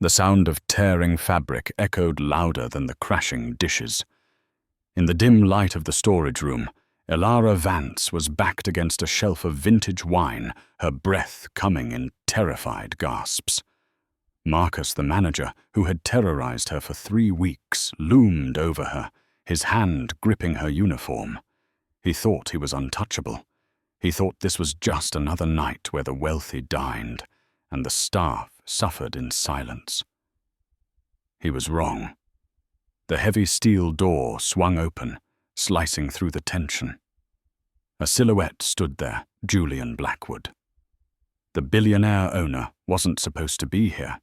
The sound of tearing fabric echoed louder than the crashing dishes. In the dim light of the storage room, Elara Vance was backed against a shelf of vintage wine, her breath coming in terrified gasps. Marcus, the manager, who had terrorized her for 3 weeks, loomed over her, his hand gripping her uniform. He thought he was untouchable. He thought this was just another night where the wealthy dined, and the staff suffered in silence. He was wrong. The heavy steel door swung open, slicing through the tension. A silhouette stood there, Julian Blackwood. The billionaire owner wasn't supposed to be here,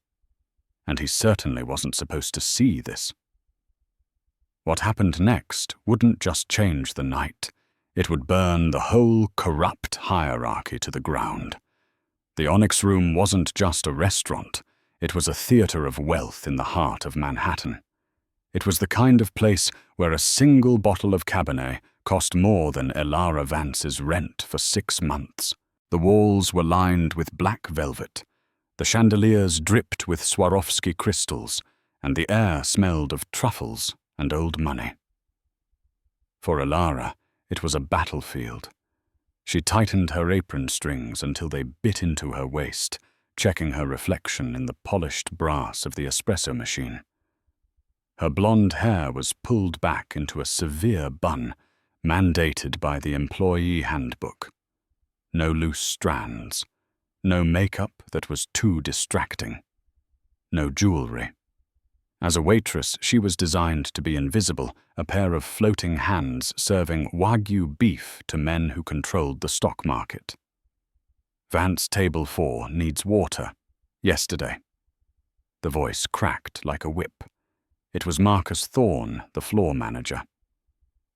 and he certainly wasn't supposed to see this. What happened next wouldn't just change the night, it would burn the whole corrupt hierarchy to the ground. The Onyx Room wasn't just a restaurant, it was a theater of wealth in the heart of Manhattan. It was the kind of place where a single bottle of Cabernet cost more than Elara Vance's rent for 6 months. The walls were lined with black velvet, the chandeliers dripped with Swarovski crystals, and the air smelled of truffles and old money. For Elara, it was a battlefield. She tightened her apron strings until they bit into her waist, checking her reflection in the polished brass of the espresso machine. Her blonde hair was pulled back into a severe bun, mandated by the employee handbook. No loose strands, no makeup that was too distracting, no jewelry. As a waitress, she was designed to be invisible, a pair of floating hands serving Wagyu beef to men who controlled the stock market. Vance Table 4 needs water. Yesterday. The voice cracked like a whip. It was Marcus Thorne, the floor manager.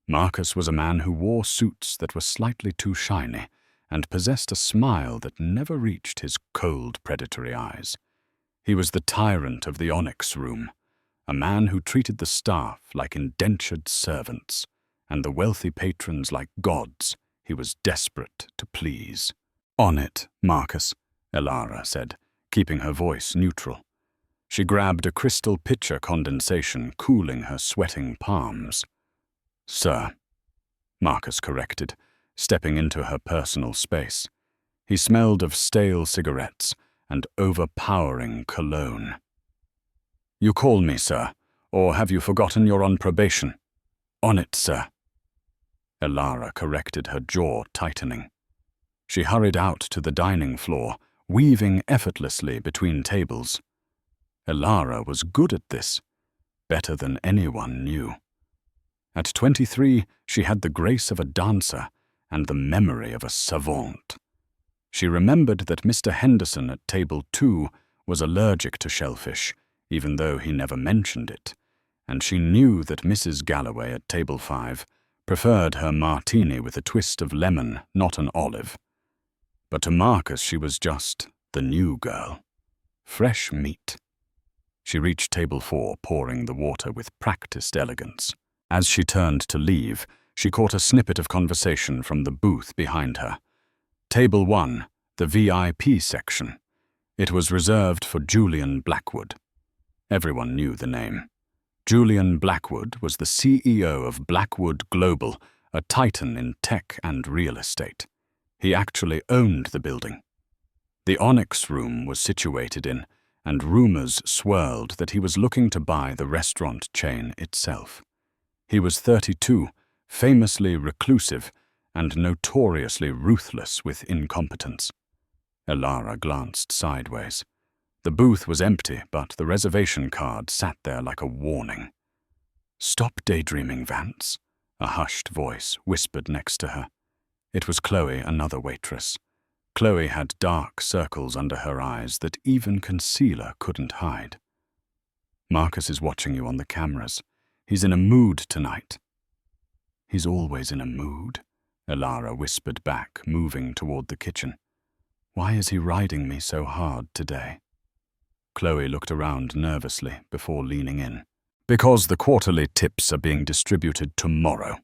Marcus was a man who wore suits that were slightly too shiny and possessed a smile that never reached his cold, predatory eyes. He was the tyrant of the Onyx Room, a man who treated the staff like indentured servants, and the wealthy patrons like gods he was desperate to please. "On it, Marcus," Elara said, keeping her voice neutral. She grabbed a crystal pitcher condensation, cooling her sweating palms. "Sir," Marcus corrected, stepping into her personal space. He smelled of stale cigarettes and overpowering cologne. "You call me, sir, or have you forgotten you're on probation?" "On it, sir." Elara corrected, her jaw tightening. She hurried out to the dining floor, weaving effortlessly between tables. Elara was good at this, better than anyone knew. At 23, she had the grace of a dancer and the memory of a savant. She remembered that Mr. Henderson at table 2 was allergic to shellfish, even though he never mentioned it, and she knew that Mrs. Galloway at table 5 preferred her martini with a twist of lemon, not an olive. But to Marcus she was just the new girl. Fresh meat. She reached table 4, pouring the water with practiced elegance. As she turned to leave, she caught a snippet of conversation from the booth behind her. Table 1, the VIP section. It was reserved for Julian Blackwood. Everyone knew the name. Julian Blackwood was the CEO of Blackwood Global, a titan in tech and real estate. He actually owned the building. The Onyx Room was situated in, and rumors swirled that he was looking to buy the restaurant chain itself. He was 32, famously reclusive, and notoriously ruthless with incompetence. Elara glanced sideways. The booth was empty, but the reservation card sat there like a warning. "Stop daydreaming, Vance," a hushed voice whispered next to her. It was Chloe, another waitress. Chloe had dark circles under her eyes that even concealer couldn't hide. "Marcus is watching you on the cameras. He's in a mood tonight." "He's always in a mood," Elara whispered back, moving toward the kitchen. "Why is he riding me so hard today?" Chloe looked around nervously before leaning in. "Because the quarterly tips are being distributed tomorrow.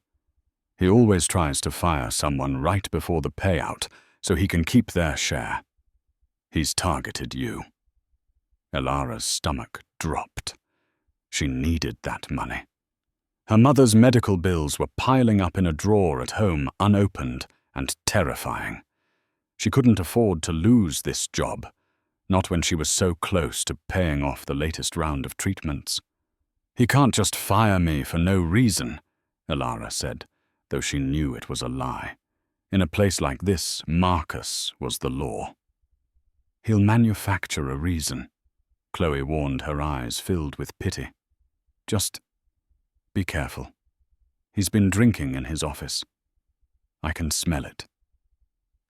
He always tries to fire someone right before the payout so he can keep their share. He's targeted you." Elara's stomach dropped. She needed that money. Her mother's medical bills were piling up in a drawer at home, unopened and terrifying. She couldn't afford to lose this job, not when she was so close to paying off the latest round of treatments. "He can't just fire me for no reason," Elara said, though she knew it was a lie. In a place like this, Marcus was the law. "He'll manufacture a reason," Chloe warned, her eyes filled with pity. "Just be careful. He's been drinking in his office. I can smell it."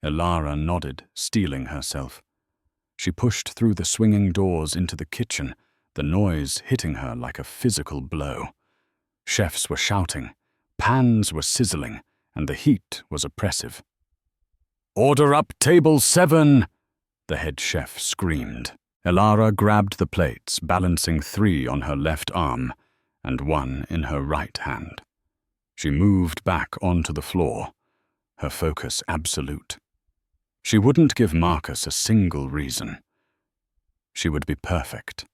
Elara nodded, steeling herself. She pushed through the swinging doors into the kitchen, the noise hitting her like a physical blow. Chefs were shouting, pans were sizzling, and the heat was oppressive. "Order up table 7!" the head chef screamed. Elara grabbed the plates, balancing 3 on her left arm and 1 in her right hand. She moved back onto the floor, her focus absolute. She wouldn't give Marcus a single reason. She would be perfect.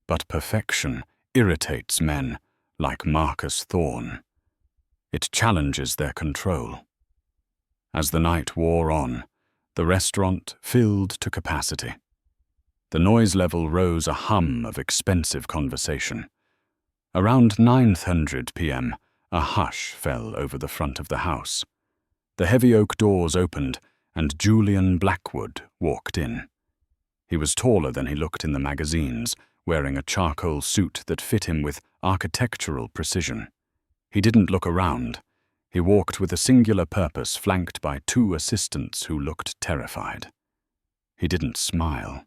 But perfection irritates men like Marcus Thorne. It challenges their control. As the night wore on, the restaurant filled to capacity. The noise level rose a hum of expensive conversation. Around 9:00 p.m., a hush fell over the front of the house. The heavy oak doors opened, and Julian Blackwood walked in. He was taller than he looked in the magazines, wearing a charcoal suit that fit him with architectural precision. He didn't look around. He walked with a singular purpose, flanked by 2 assistants who looked terrified. He didn't smile.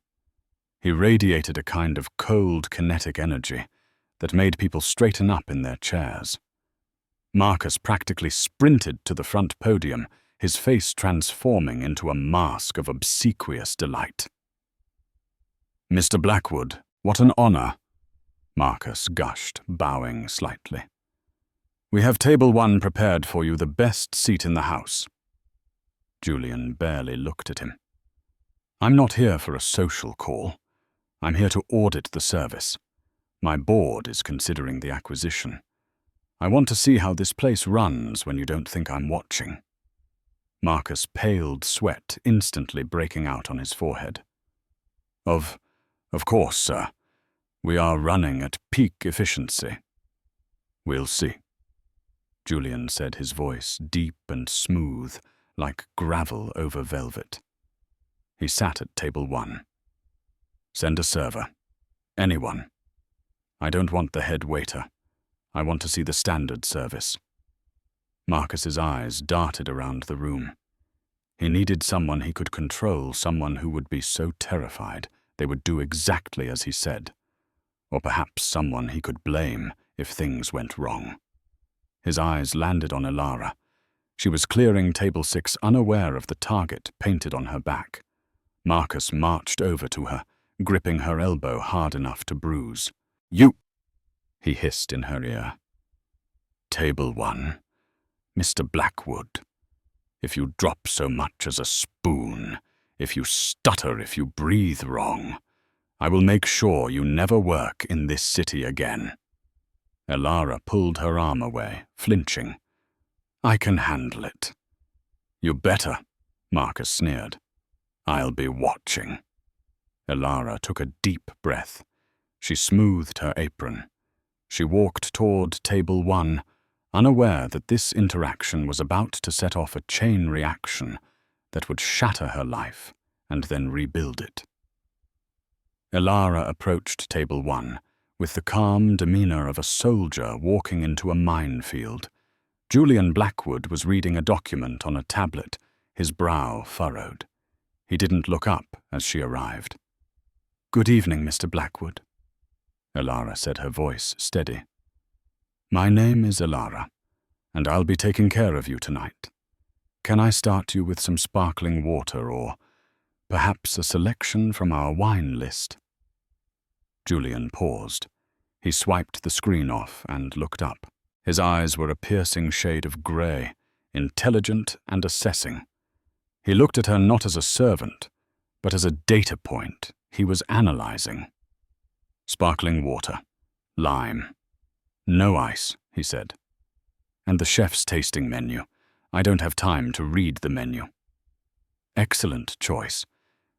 He radiated a kind of cold, kinetic energy that made people straighten up in their chairs. Marcus practically sprinted to the front podium, his face transforming into a mask of obsequious delight. "Mr. Blackwood, what an honor," Marcus gushed, bowing slightly. "We have table 1 prepared for you, the best seat in the house." Julian barely looked at him. "I'm not here for a social call. I'm here to audit the service. My board is considering the acquisition. I want to see how this place runs when you don't think I'm watching." Marcus paled, sweat instantly breaking out on his forehead. Of course, sir. We are running at peak efficiency." "We'll see," Julian said, his voice deep and smooth, like gravel over velvet. He sat at table 1. "Send a server. Anyone. I don't want the head waiter. I want to see the standard service." Marcus's eyes darted around the room. He needed someone he could control, someone who would be so terrified they would do exactly as he said. Or perhaps someone he could blame if things went wrong. His eyes landed on Elara. She was clearing table 6, unaware of the target painted on her back. Marcus marched over to her, gripping her elbow hard enough to bruise. "You!" he hissed in her ear. "Table 1, Mr. Blackwood. If you drop so much as a spoon, if you stutter, if you breathe wrong, I will make sure you never work in this city again." Elara pulled her arm away, flinching. "I can handle it." "You better," Marcus sneered. "I'll be watching." Elara took a deep breath. She smoothed her apron. She walked toward table 1, unaware that this interaction was about to set off a chain reaction that would shatter her life and then rebuild it. Elara approached table 1 with the calm demeanor of a soldier walking into a minefield. Julian Blackwood was reading a document on a tablet, his brow furrowed. He didn't look up as she arrived. "Good evening, Mr. Blackwood," Elara said, her voice steady. "My name is Elara, and I'll be taking care of you tonight. Can I start you with some sparkling water or perhaps a selection from our wine list?" Julian paused. He swiped the screen off and looked up. His eyes were a piercing shade of grey, intelligent and assessing. He looked at her not as a servant, but as a data point He was analyzing. Sparkling water. Lime. No ice, he said. And the chef's tasting menu. I don't have time to read the menu. Excellent choice.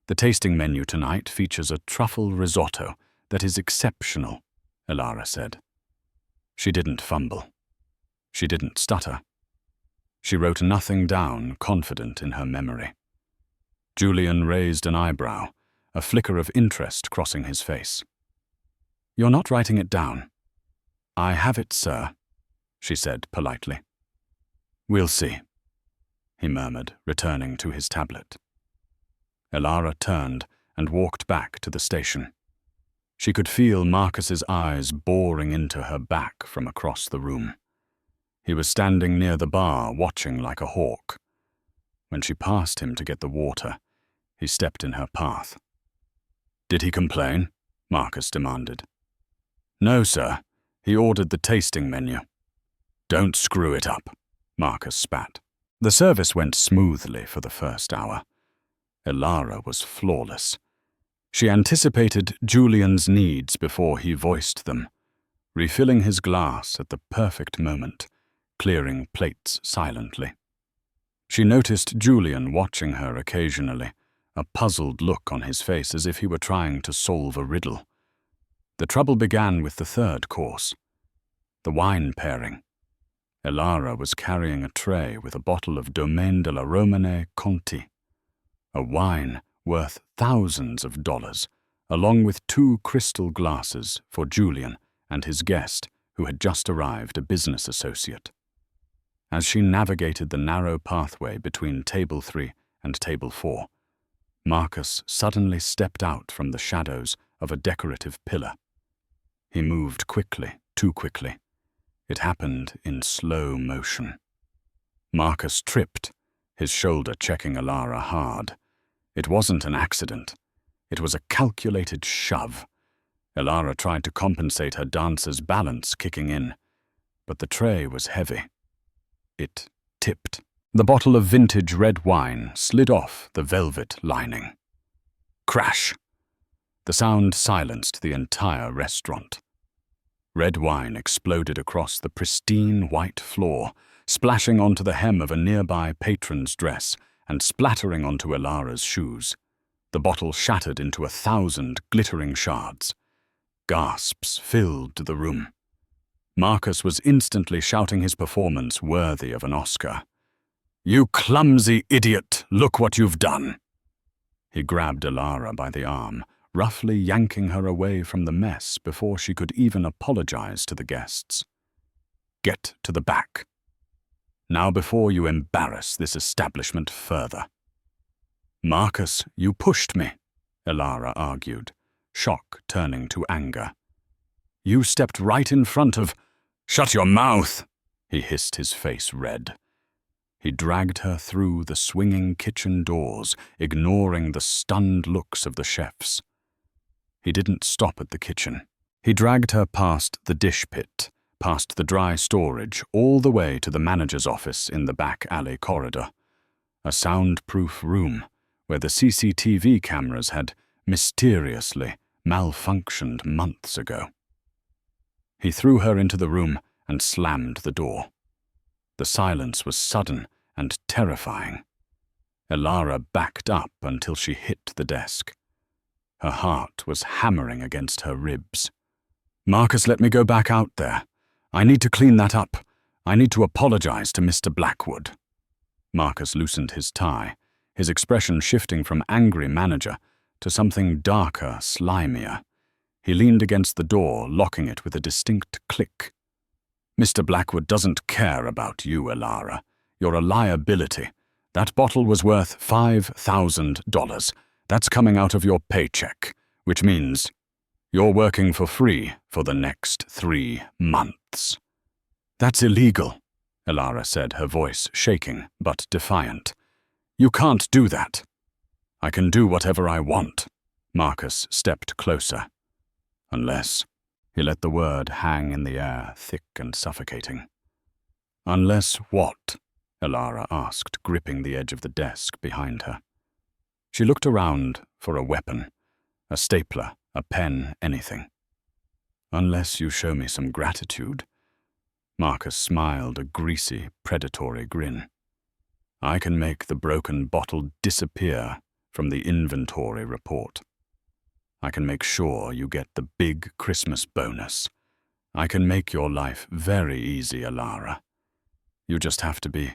The tasting menu tonight features a truffle risotto that is exceptional, Elara said. She didn't fumble. She didn't stutter. She wrote nothing down, confident in her memory. Julian raised an eyebrow, a flicker of interest crossing his face. You're not writing it down. I have it, sir, she said politely. We'll see, he murmured, returning to his tablet. Elara turned and walked back to the station. She could feel Marcus's eyes boring into her back from across the room. He was standing near the bar, watching like a hawk. When she passed him to get the water, he stepped in her path. Did he complain? Marcus demanded. No, sir. He ordered the tasting menu. Don't screw it up, Marcus spat. The service went smoothly for the first hour. Elara was flawless. She anticipated Julian's needs before he voiced them, refilling his glass at the perfect moment, clearing plates silently. She noticed Julian watching her occasionally, a puzzled look on his face as if he were trying to solve a riddle. The trouble began with the third course, the wine pairing. Elara was carrying a tray with a bottle of Domaine de la Romane Conti, a wine worth thousands of dollars, along with 2 crystal glasses for Julian and his guest, who had just arrived, a business associate. As she navigated the narrow pathway between Table 3 and Table 4, Marcus suddenly stepped out from the shadows of a decorative pillar. He moved quickly, too quickly. It happened in slow motion. Marcus tripped, his shoulder checking Elara hard. It wasn't an accident. It was a calculated shove. Elara tried to compensate her dancer's balance kicking in, but the tray was heavy. It tipped. The bottle of vintage red wine slid off the velvet lining. Crash! The sound silenced the entire restaurant. Red wine exploded across the pristine white floor, splashing onto the hem of a nearby patron's dress and splattering onto Elara's shoes. The bottle shattered into 1,000 glittering shards. Gasps filled the room. Marcus was instantly shouting his performance worthy of an Oscar. "You clumsy idiot, look what you've done!" He grabbed Elara by the arm, roughly yanking her away from the mess before she could even apologize to the guests. "Get to the back. Now before you embarrass this establishment further." "Marcus, you pushed me," Elara argued, shock turning to anger. "You stepped right in front of—" "Shut your mouth!" he hissed, his face red. He dragged her through the swinging kitchen doors, ignoring the stunned looks of the chefs. He didn't stop at the kitchen. He dragged her past the dish pit, past the dry storage, all the way to the manager's office in the back alley corridor, a soundproof room where the CCTV cameras had mysteriously malfunctioned months ago. He threw her into the room and slammed the door. The silence was sudden and terrifying. Elara backed up until she hit the desk. Her heart was hammering against her ribs. "Marcus, let me go back out there. I need to clean that up. I need to apologize to Mr. Blackwood." Marcus loosened his tie, his expression shifting from angry manager to something darker, slimier. He leaned against the door, locking it with a distinct click. "Mr. Blackwood doesn't care about you, Elara. You're a liability. That bottle was worth $5,000. That's coming out of your paycheck, which means you're working for free for the next 3 months. "That's illegal," Elara said, her voice shaking but defiant. "You can't do that." "I can do whatever I want." Marcus stepped closer. "Unless—" He let the word hang in the air, thick and suffocating. "Unless what?" Elara asked, gripping the edge of the desk behind her. She looked around for a weapon, A stapler, a pen, anything. Unless you show me some gratitude. Marcus smiled a greasy, predatory grin. I can make the broken bottle disappear from the inventory report. I can make sure you get the big Christmas bonus. I can make your life very easy, Elara. You just have to be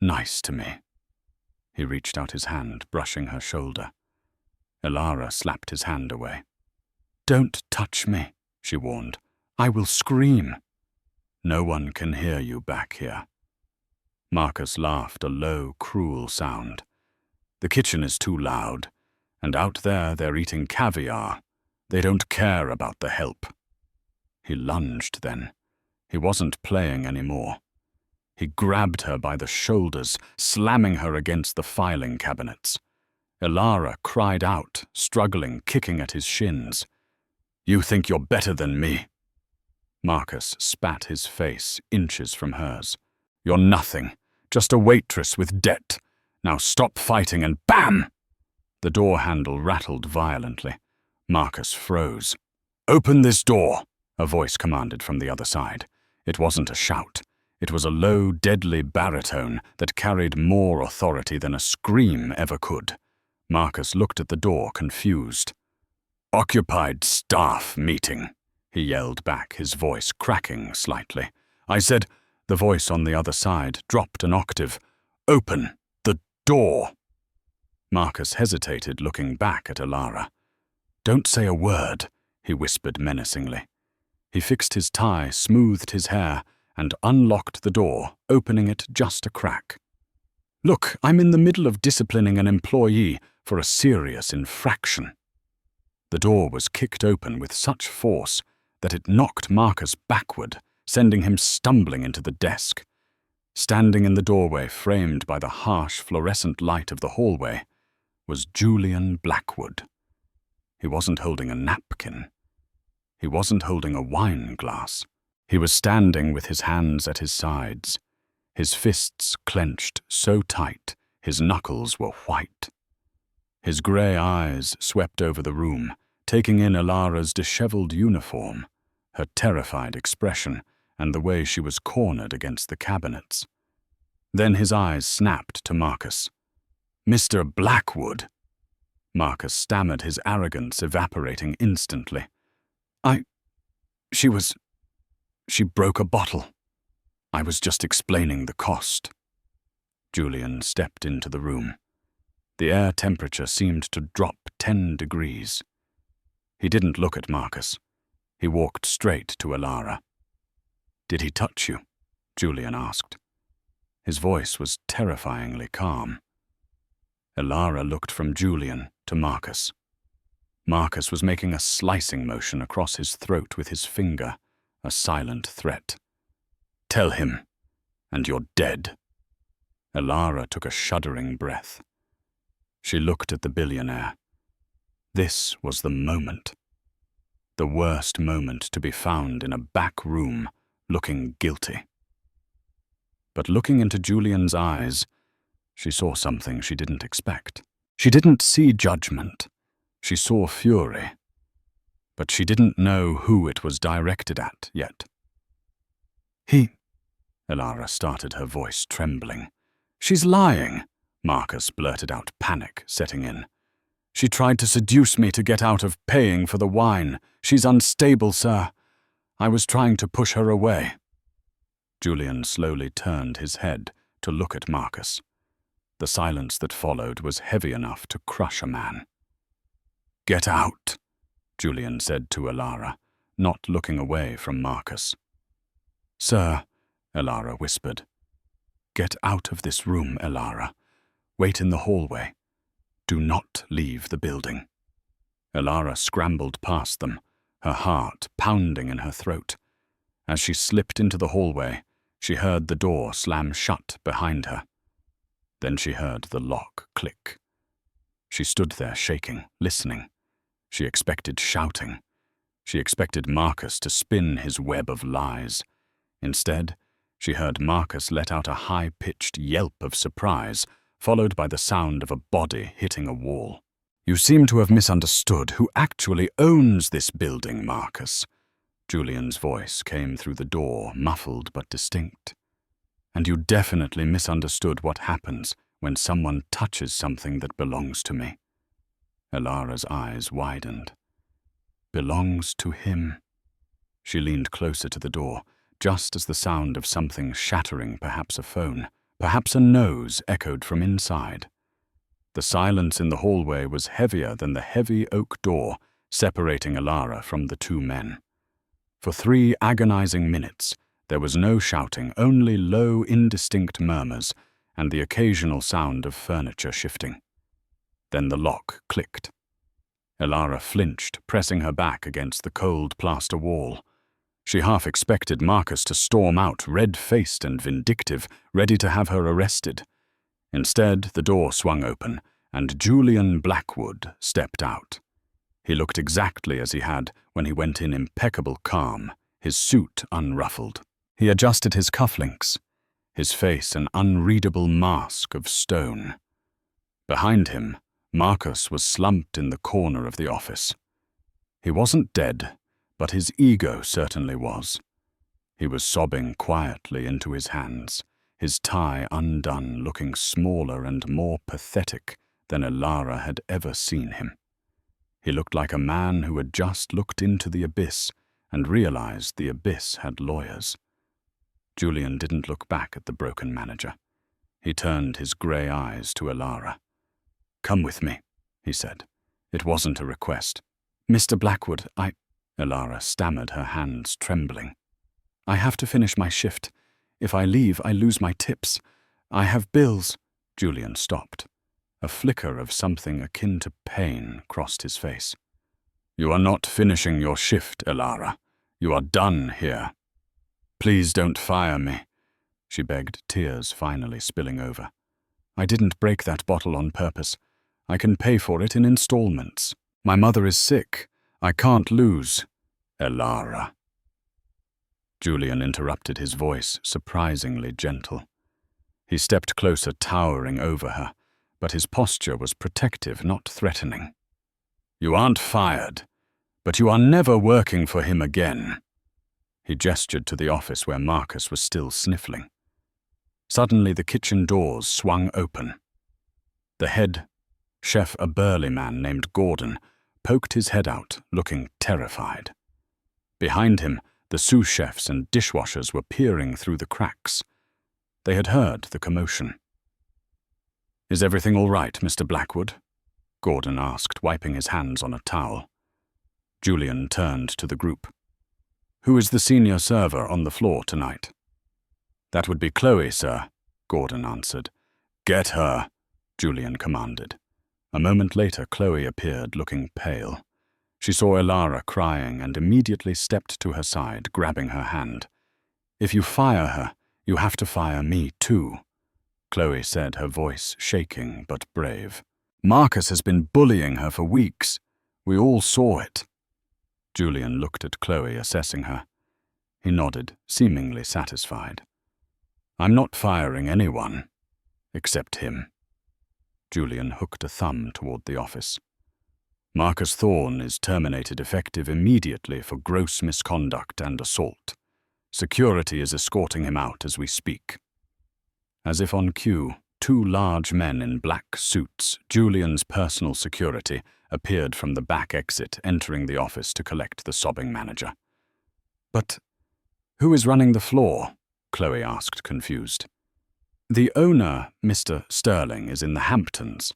nice to me. He reached out his hand, brushing her shoulder. Elara slapped his hand away. Don't touch me, she warned. I will scream. No one can hear you back here. Marcus laughed a low, cruel sound. The kitchen is too loud, and out there they're eating caviar. They don't care about the help. He lunged then. He wasn't playing anymore. He grabbed her by the shoulders, slamming her against the filing cabinets. Elara cried out, struggling, kicking at his shins. You think you're better than me? Marcus spat his face inches from hers. You're nothing, just a waitress with debt. Now stop fighting and BAM! The door handle rattled violently. Marcus froze. Open this door, a voice commanded from the other side. It wasn't a shout. It was a low, deadly baritone that carried more authority than a scream ever could. Marcus looked at the door, confused. Occupied staff meeting, he yelled back, his voice cracking slightly. I said, the voice on the other side dropped an octave. Open the door. Marcus hesitated, looking back at Elara. Don't say a word, he whispered menacingly. He fixed his tie, smoothed his hair, and unlocked the door, opening it just a crack. Look, I'm in the middle of disciplining an employee for a serious infraction. The door was kicked open with such force that it knocked Marcus backward, sending him stumbling into the desk. Standing in the doorway, framed by the harsh fluorescent light of the hallway, was Julian Blackwood. He wasn't holding a napkin. He wasn't holding a wine glass. He was standing with his hands at his sides, his fists clenched so tight his knuckles were white. His grey eyes swept over the room, taking in Elara's disheveled uniform, her terrified expression, and the way she was cornered against the cabinets. Then his eyes snapped to Marcus. Mr. Blackwood! Marcus stammered, his arrogance evaporating instantly. She broke a bottle. I was just explaining the cost. Julian stepped into the room. The air temperature seemed to drop 10 degrees. He didn't look at Marcus. He walked straight to Elara. Did he touch you? Julian asked. His voice was terrifyingly calm. Elara looked from Julian to Marcus. Marcus was making a slicing motion across his throat with his finger, a silent threat. Tell him, and you're dead. Elara took a shuddering breath. She looked at the billionaire. This was the moment. The worst moment to be found in a back room, looking guilty. But looking into Julian's eyes, she saw something she didn't expect. She didn't see judgment. She saw fury. But she didn't know who it was directed at yet. Elara started, her voice trembling. She's lying, Marcus blurted out, panic setting in. She tried to seduce me to get out of paying for the wine. She's unstable, sir. I was trying to push her away. Julian slowly turned his head to look at Marcus. The silence that followed was heavy enough to crush a man. Get out, Julian said to Elara, not looking away from Marcus. Sir, Elara whispered. Get out of this room, Elara. Wait in the hallway. Do not leave the building. Elara scrambled past them, her heart pounding in her throat. As she slipped into the hallway, she heard the door slam shut behind her. Then she heard the lock click. She stood there shaking, listening. She expected shouting. She expected Marcus to spin his web of lies. Instead, she heard Marcus let out a high-pitched yelp of surprise, followed by the sound of a body hitting a wall. You seem to have misunderstood who actually owns this building, Marcus. Julian's voice came through the door, muffled but distinct. And you definitely misunderstood what happens when someone touches something that belongs to me. Elara's eyes widened. Belongs to him. She leaned closer to the door, just as the sound of something shattering, perhaps a phone, perhaps a nose, echoed from inside. The silence in the hallway was heavier than the heavy oak door separating Elara from the two men. For 3 agonizing minutes, there was no shouting, only low, indistinct murmurs and the occasional sound of furniture shifting. Then the lock clicked. Elara flinched, pressing her back against the cold plaster wall. She half expected Marcus to storm out, red-faced and vindictive, ready to have her arrested. Instead, the door swung open, and Julian Blackwood stepped out. He looked exactly as he had when he went in impeccable calm, his suit unruffled. He adjusted his cufflinks, his face an unreadable mask of stone. Behind him, Marcus was slumped in the corner of the office. He wasn't dead, but his ego certainly was. He was sobbing quietly into his hands, his tie undone, looking smaller and more pathetic than Elara had ever seen him. He looked like a man who had just looked into the abyss and realized the abyss had lawyers. Julian didn't look back at the broken manager. He turned his grey eyes to Elara. "Come with me," he said. It wasn't a request. "Mr. Blackwood, Elara stammered, her hands trembling. "I have to finish my shift. If I leave, I lose my tips. I have bills." Julian stopped. A flicker of something akin to pain crossed his face. "You are not finishing your shift, Elara. You are done here. Please don't fire me," she begged, tears finally spilling over. "I didn't break that bottle on purpose. I can pay for it in installments. My mother is sick. I can't lose." "Elara." Julian interrupted, his voice surprisingly gentle. He stepped closer, towering over her, but his posture was protective, not threatening. "You aren't fired, but you are never working for him again." He gestured to the office where Marcus was still sniffling. Suddenly the kitchen doors swung open. The head chef, a burly man named Gordon, poked his head out, looking terrified. Behind him, the sous chefs and dishwashers were peering through the cracks. They had heard the commotion. "Is everything all right, Mr. Blackwood?" Gordon asked, wiping his hands on a towel. Julian turned to the group. "Who is the senior server on the floor tonight?" "That would be Chloe, sir," Gordon answered. "Get her," Julian commanded. A moment later, Chloe appeared, looking pale. She saw Elara crying and immediately stepped to her side, grabbing her hand. "If you fire her, you have to fire me too," Chloe said, her voice shaking but brave. "Marcus has been bullying her for weeks. We all saw it." Julian looked at Chloe, assessing her. He nodded, seemingly satisfied. "I'm not firing anyone, except him." Julian hooked a thumb toward the office. "Marcus Thorne is terminated effective immediately for gross misconduct and assault. Security is escorting him out as we speak." As if on cue, 2 large men in black suits, Julian's personal security, appeared from the back exit, entering the office to collect the sobbing manager. "But who is running the floor?" Chloe asked, confused. "The owner, Mr. Sterling, is in the Hamptons."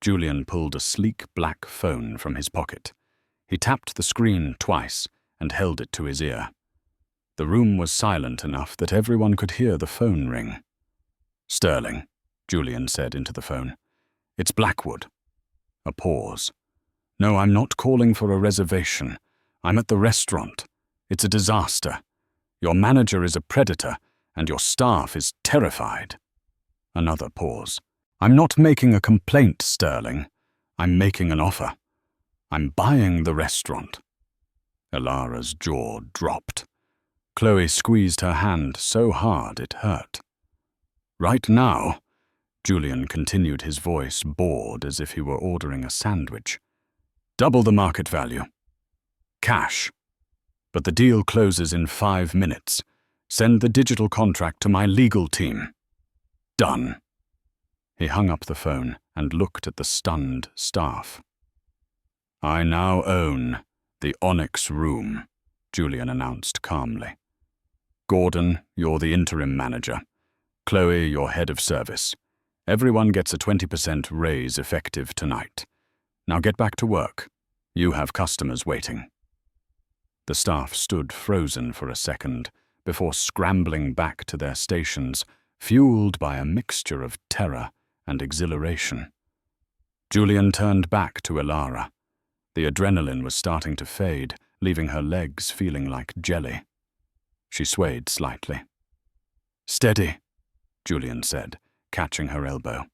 Julian pulled a sleek black phone from his pocket. He tapped the screen twice and held it to his ear. The room was silent enough that everyone could hear the phone ring. "Sterling," Julian said into the phone. "It's Blackwood." A pause. "No, I'm not calling for a reservation. I'm at the restaurant. It's a disaster. Your manager is a predator, and your staff is terrified." Another pause. "I'm not making a complaint, Sterling. I'm making an offer. I'm buying the restaurant." Elara's jaw dropped. Chloe squeezed her hand so hard it hurt. "Right now, Julian continued, his voice bored as if he were ordering a sandwich. Double the market value. Cash. But the deal closes in 5 minutes. Send the digital contract to my legal team. Done. He hung up the phone and looked at the stunned staff. I now own the Onyx Room, Julian announced calmly. Gordon, you're the interim manager. Chloe, you're head of service. Everyone gets a 20% raise effective tonight. Now get back to work. You have customers waiting. The staff stood frozen for a second before scrambling back to their stations, fueled by a mixture of terror and exhilaration. Julian turned back to Elara. The adrenaline was starting to fade, leaving her legs feeling like jelly. She swayed slightly. Steady, Julian said, catching her elbow.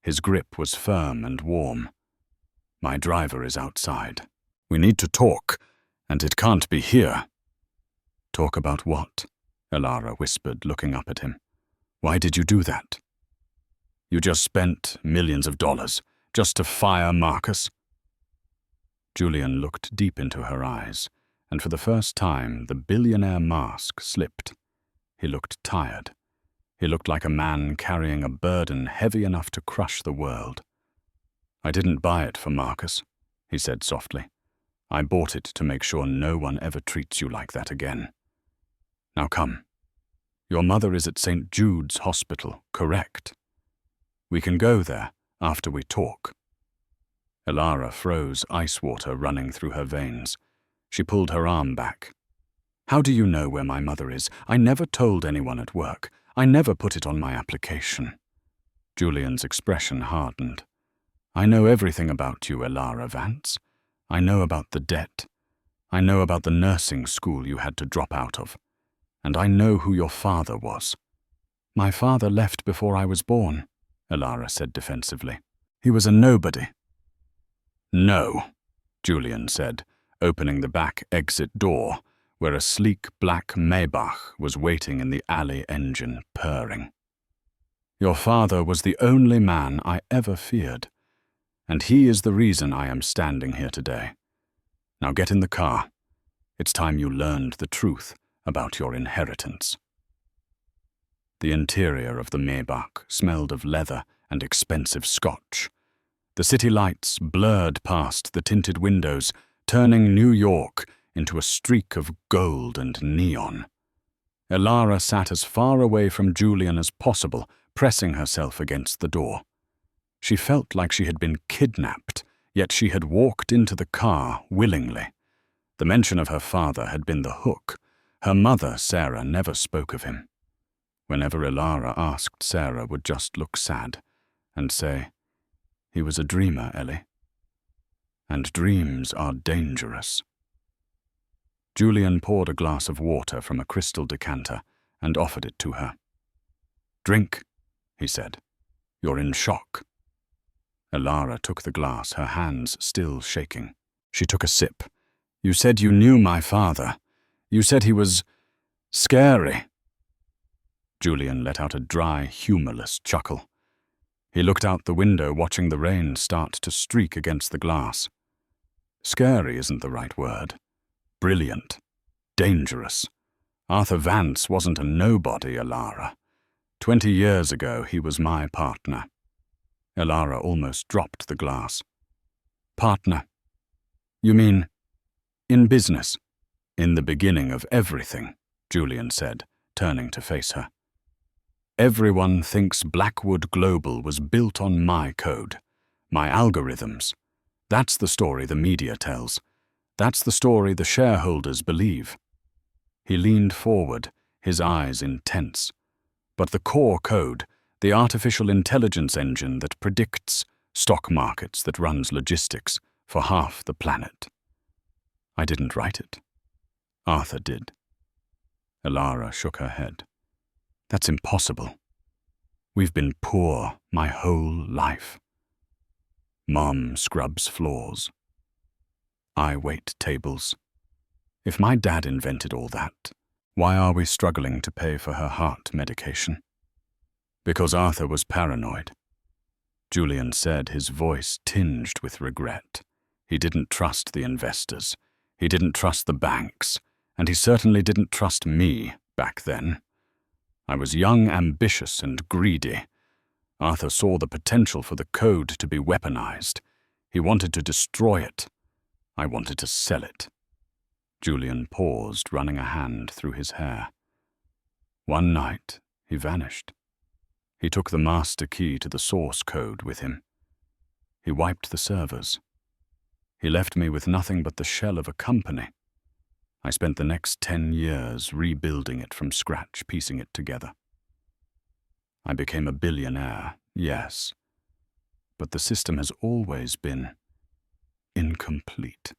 His grip was firm and warm. My driver is outside. We need to talk, and it can't be here. Talk about what? Elara whispered, looking up at him. Why did you do that? You just spent millions of dollars just to fire Marcus? Julian looked deep into her eyes, and for the first time the billionaire mask slipped. He looked tired. He looked like a man carrying a burden heavy enough to crush the world. I didn't buy it for Marcus, he said softly. I bought it to make sure no one ever treats you like that again. Now come. Your mother is at St. Jude's Hospital, correct? We can go there after we talk. Elara froze, ice water running through her veins. She pulled her arm back. How do you know where my mother is? I never told anyone at work. I never put it on my application. Julian's expression hardened. I know everything about you, Elara Vance. I know about the debt. I know about the nursing school you had to drop out of. And I know who your father was. My father left before I was born, Elara said defensively. He was a nobody. No, Julian said, opening the back exit door, where a sleek black Maybach was waiting in the alley engine, purring. Your father was the only man I ever feared, and he is the reason I am standing here today. Now get in the car. It's time you learned the truth about your inheritance. The interior of the Maybach smelled of leather and expensive scotch. The city lights blurred past the tinted windows, turning New York into a streak of gold and neon. Elara sat as far away from Julian as possible, pressing herself against the door. She felt like she had been kidnapped, yet she had walked into the car willingly. The mention of her father had been the hook. Her mother, Sarah, never spoke of him. Whenever Elara asked, Sarah would just look sad and say, He was a dreamer, Ellie. And dreams are dangerous. Julian poured a glass of water from a crystal decanter and offered it to her. Drink, he said. You're in shock. Elara took the glass, her hands still shaking. She took a sip. You said you knew my father. You said he was scary. Julian let out a dry, humorless chuckle. He looked out the window, watching the rain start to streak against the glass. Scary isn't the right word. Brilliant. Dangerous. Arthur Vance wasn't a nobody, Elara. 20 years ago, he was my partner. Elara almost dropped the glass. Partner? You mean in business? In the beginning of everything, Julian said, turning to face her. Everyone thinks Blackwood Global was built on my code, my algorithms. That's the story the media tells. That's the story the shareholders believe. He leaned forward, his eyes intense. But the core code, the artificial intelligence engine that predicts stock markets, that runs logistics for half the planet. I didn't write it. Arthur did. Elara shook her head. That's impossible. We've been poor my whole life. Mom scrubs floors. I wait tables. If my dad invented all that, why are we struggling to pay for her heart medication? Because Arthur was paranoid. Julian said, his voice tinged with regret. He didn't trust the investors. He didn't trust the banks. And he certainly didn't trust me back then. I was young, ambitious, and greedy. Arthur saw the potential for the code to be weaponized. He wanted to destroy it. I wanted to sell it. Julian paused, running a hand through his hair. One night, he vanished. He took the master key to the source code with him. He wiped the servers. He left me with nothing but the shell of a company. I spent the next 10 years rebuilding it from scratch, piecing it together. I became a billionaire, yes, but the system has always been incomplete,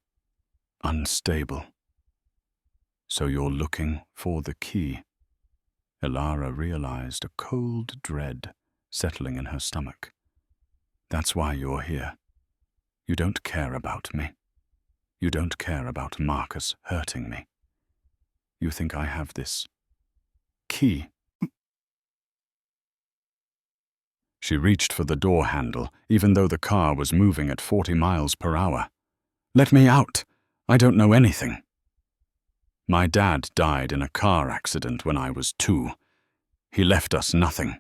unstable. So you're looking for the key. Elara realized a cold dread settling in her stomach. That's why you're here. You don't care about me. You don't care about Marcus hurting me. You think I have this key. She reached for the door handle, even though the car was moving at 40 miles per hour. Let me out. I don't know anything. My dad died in a car accident when I was 2. He left us nothing.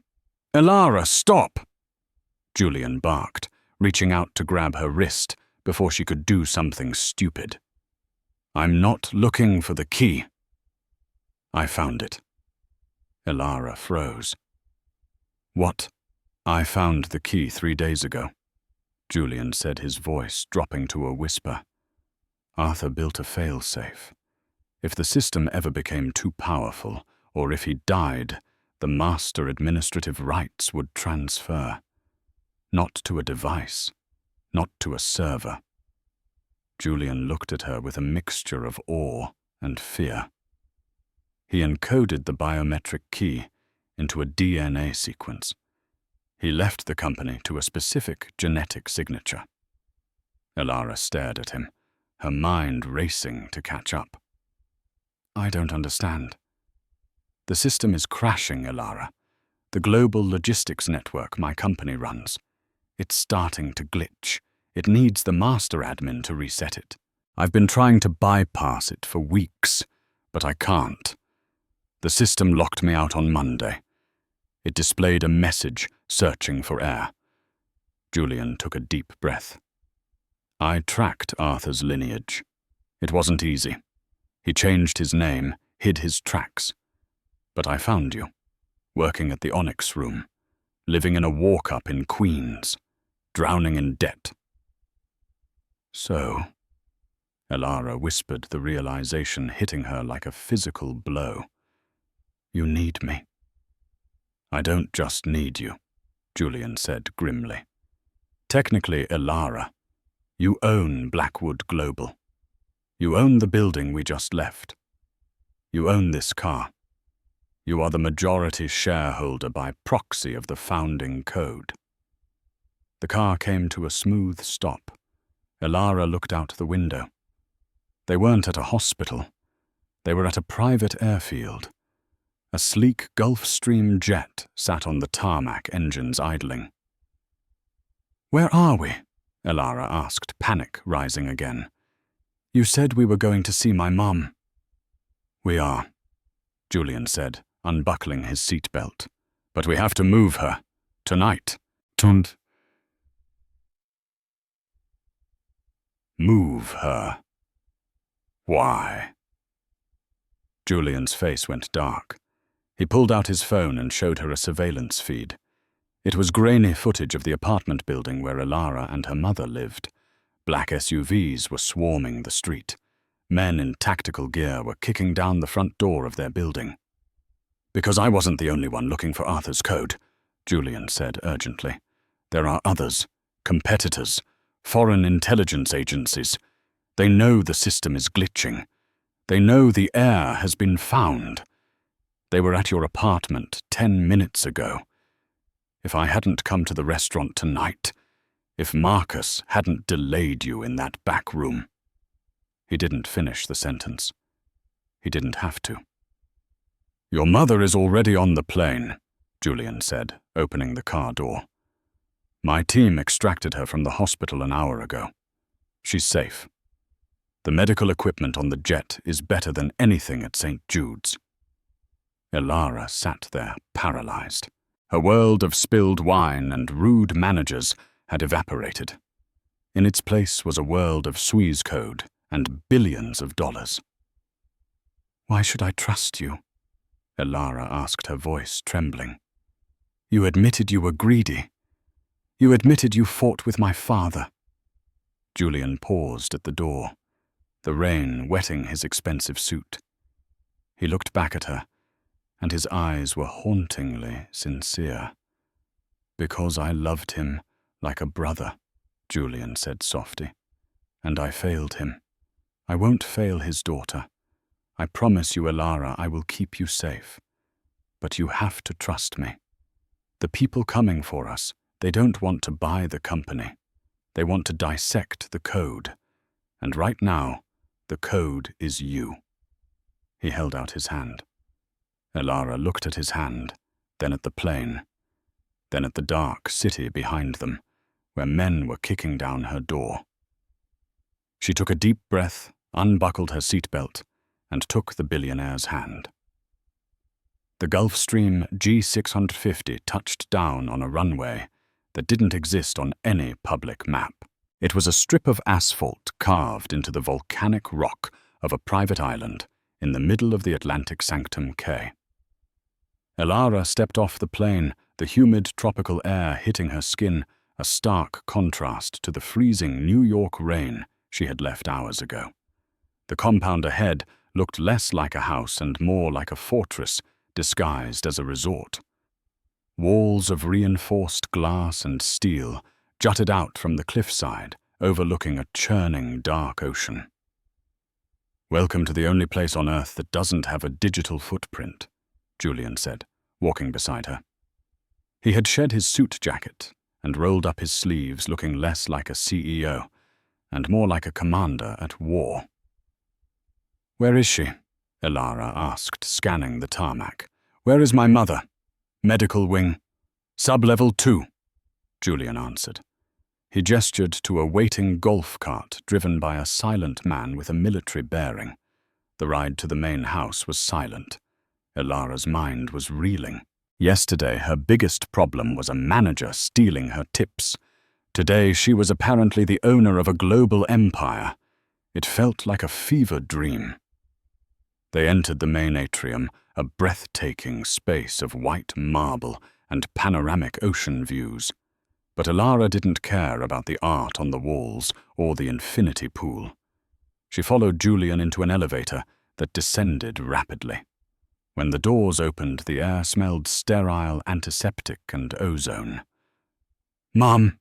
Elara, stop! Julian barked, reaching out to grab her wrist before she could do something stupid. I'm not looking for the key. I found it. Elara froze. What? I found the key 3 days ago, Julian said, his voice dropping to a whisper. Arthur built a failsafe. If the system ever became too powerful, or if he died, the master administrative rights would transfer. Not to a device, not to a server. Julian looked at her with a mixture of awe and fear. He encoded the biometric key into a DNA sequence. He left the company to a specific genetic signature. Elara stared at him, her mind racing to catch up. I don't understand. The system is crashing, Elara. The global logistics network my company runs. It's starting to glitch. It needs the master admin to reset it. I've been trying to bypass it for weeks, but I can't. The system locked me out on Monday. It displayed a message searching for air. Julian took a deep breath. I tracked Arthur's lineage. It wasn't easy. He changed his name, hid his tracks. But I found you, working at the Onyx Room, living in a walk-up in Queens, drowning in debt. So, Elara whispered, the realization hitting her like a physical blow. You need me. I don't just need you, Julian said grimly. Technically, Elara, you own Blackwood Global. You own the building we just left. You own this car. You are the majority shareholder by proxy of the founding code. The car came to a smooth stop. Elara looked out the window. They weren't at a hospital. They were at a private airfield. A sleek Gulfstream jet sat on the tarmac, engines idling. Where are we? Elara asked, panic rising again. You said we were going to see my mom. We are, Julian said, unbuckling his seatbelt. But we have to move her. Tonight. Move her. Why? Julian's face went dark. He pulled out his phone and showed her a surveillance feed. It was grainy footage of the apartment building where Elara and her mother lived. Black SUVs were swarming the street. Men in tactical gear were kicking down the front door of their building. Because I wasn't the only one looking for Arthur's code, Julian said urgently. There are others, competitors, foreign intelligence agencies. They know the system is glitching. They know the heir has been found. They were at your apartment 10 minutes ago. If I hadn't come to the restaurant tonight, if Marcus hadn't delayed you in that back room. He didn't finish the sentence. He didn't have to. Your mother is already on the plane, Julian said, opening the car door. My team extracted her from the hospital an hour ago. She's safe. The medical equipment on the jet is better than anything at St. Jude's. Elara sat there, paralyzed. Her world of spilled wine and rude managers had evaporated. In its place was a world of Suez code and billions of dollars. Why should I trust you? Elara asked, her voice trembling. You admitted you were greedy. You admitted you fought with my father. Julian paused at the door, the rain wetting his expensive suit. He looked back at her, and his eyes were hauntingly sincere. Because I loved him like a brother, Julian said softly, and I failed him. I won't fail his daughter. I promise you, Elara, I will keep you safe. But you have to trust me. The people coming for us, they don't want to buy the company. They want to dissect the code. And right now, the code is you. He held out his hand. Elara looked at his hand, then at the plane, then at the dark city behind them, where men were kicking down her door. She took a deep breath, unbuckled her seatbelt, and took the billionaire's hand. The Gulfstream G650 touched down on a runway that didn't exist on any public map. It was a strip of asphalt carved into the volcanic rock of a private island in the middle of the Atlantic Sanctum Cay. Elara stepped off the plane, the humid tropical air hitting her skin, a stark contrast to the freezing New York rain she had left hours ago. The compound ahead looked less like a house and more like a fortress disguised as a resort. Walls of reinforced glass and steel jutted out from the cliffside, overlooking a churning dark ocean. Welcome to the only place on Earth that doesn't have a digital footprint, Julian said, walking beside her. He had shed his suit jacket and rolled up his sleeves, looking less like a CEO and more like a commander at war. Where is she? Elara asked, scanning the tarmac. Where is my mother? Medical wing. Sub-level 2, Julian answered. He gestured to a waiting golf cart driven by a silent man with a military bearing. The ride to the main house was silent. Elara's mind was reeling. Yesterday, her biggest problem was a manager stealing her tips. Today, she was apparently the owner of a global empire. It felt like a fever dream. They entered the main atrium, a breathtaking space of white marble and panoramic ocean views. But Elara didn't care about the art on the walls or the infinity pool. She followed Julian into an elevator that descended rapidly. When the doors opened, the air smelled sterile, antiseptic, and ozone. "Mom!"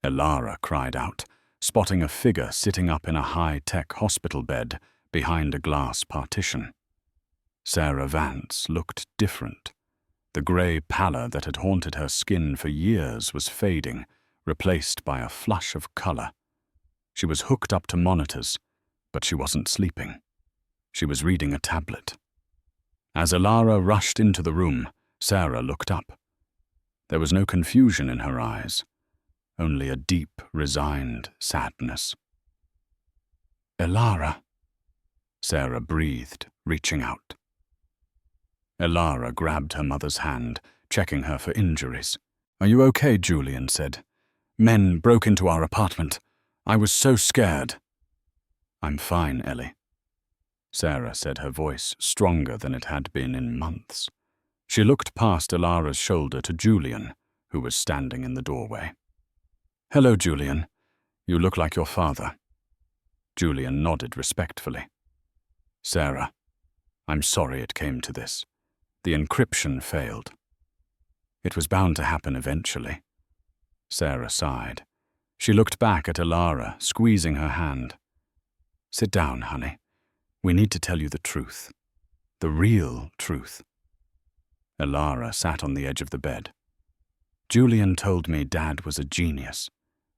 Elara cried out, spotting a figure sitting up in a high-tech hospital bed behind a glass partition. Elara Vance looked different. The grey pallor that had haunted her skin for years was fading, replaced by a flush of colour. She was hooked up to monitors, but she wasn't sleeping. She was reading a tablet. As Elara rushed into the room, Sarah looked up. There was no confusion in her eyes, only a deep, resigned sadness. "Elara," Sarah breathed, reaching out. Elara grabbed her mother's hand, checking her for injuries. "Are you okay?" Julian said. "Men broke into our apartment. I was so scared." "I'm fine, Ellie," Sarah said, her voice stronger than it had been in months. She looked past Elara's shoulder to Julian, who was standing in the doorway. "Hello, Julian. You look like your father." Julian nodded respectfully. "Sarah, I'm sorry it came to this. The encryption failed." "It was bound to happen eventually." Sarah sighed. She looked back at Elara, squeezing her hand. "Sit down, honey. We need to tell you the truth. The real truth." Elara sat on the edge of the bed. "Julian told me Dad was a genius,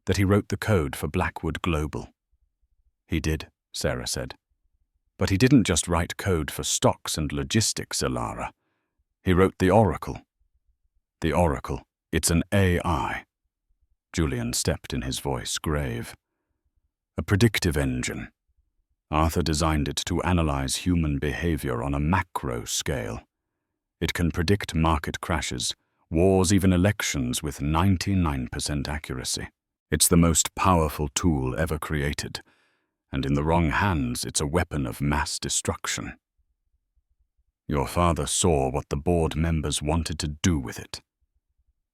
that he wrote the code for Blackwood Global." "He did," Sarah said. "But he didn't just write code for stocks and logistics, Elara. He wrote the Oracle. The Oracle. It's an AI. Julian stepped in, his voice grave. A predictive engine. Arthur designed it to analyze human behavior on a macro scale. It can predict market crashes, wars, even elections with 99% accuracy. It's the most powerful tool ever created, and in the wrong hands, it's a weapon of mass destruction. Your father saw what the board members wanted to do with it.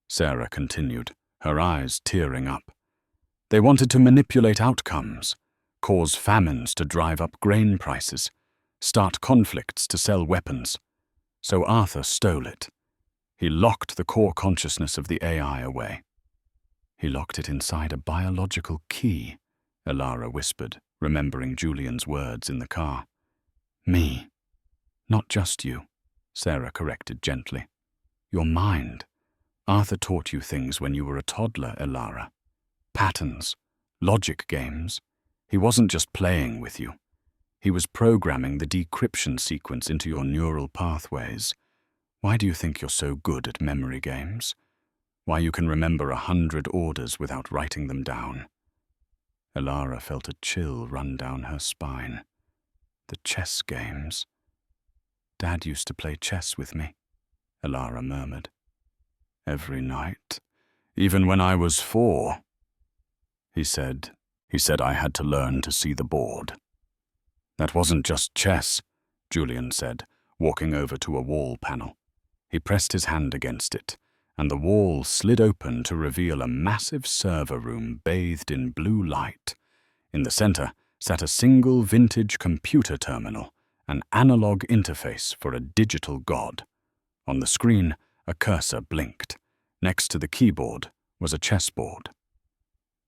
Sarah continued, her eyes tearing up. They wanted to manipulate outcomes, cause famines to drive up grain prices, start conflicts to sell weapons. So Arthur stole it. He locked the core consciousness of the AI away. He locked it inside a biological key, Elara whispered, remembering Julian's words in the car. Me. Not just you, Sarah corrected gently. Your mind. Arthur taught you things when you were a toddler, Elara. Patterns, logic games. He wasn't just playing with you. He was programming the decryption sequence into your neural pathways. Why do you think you're so good at memory games? Why you can remember 100 orders without writing them down? Elara felt a chill run down her spine. The chess games. Dad used to play chess with me, Elara murmured. Every night, even when I was 4. He said I had to learn to see the board. That wasn't just chess, Julian said, walking over to a wall panel. He pressed his hand against it, and the wall slid open to reveal a massive server room bathed in blue light. In the center sat a single vintage computer terminal, an analog interface for a digital god. On the screen, a cursor blinked. Next to the keyboard was a chessboard.